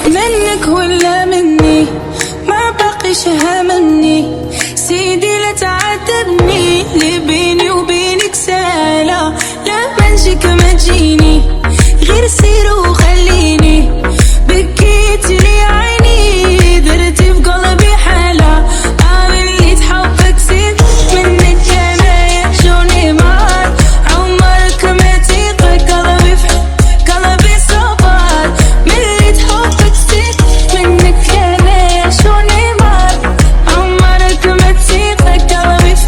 منك ولا مني ما بقيش همني سيدي لا تعاتبني اللي بيني وبينك سهلة لا منجيك ما تجيني غير سير وخليني بكيت لي عيني درتي في قلبي حالة عامل تحبك سيد منك انا يا جوني مار عمرك ما تيقى قلبي في قلبي صبر من تحبك سيد منك انا يا جوني مار عمرك ما تيقى قلبي في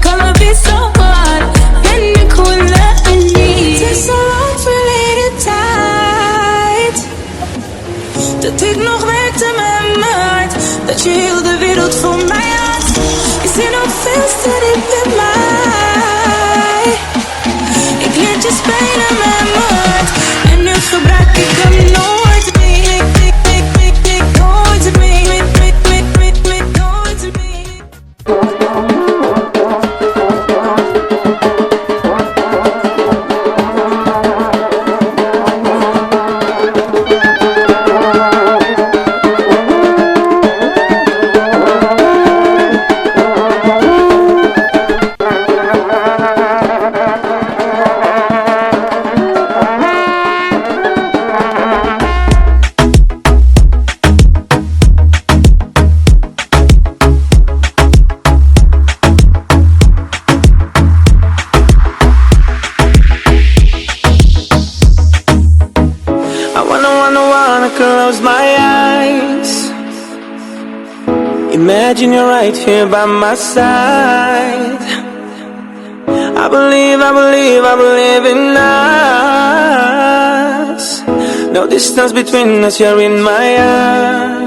قلبي صبر منك ولا اني Takes so long for me to tight Dat ik nog werkte met mijn hart Dat je heel de wereld voor mij had Je zit nog veel te diep in mij Ik leer je spelen met mijn hart En nu gebruik ik hem nooit meer Nooit meer Nooit meer Close my eyes Imagine you're right here by my side I believe in us No distance between us, you're in my eyes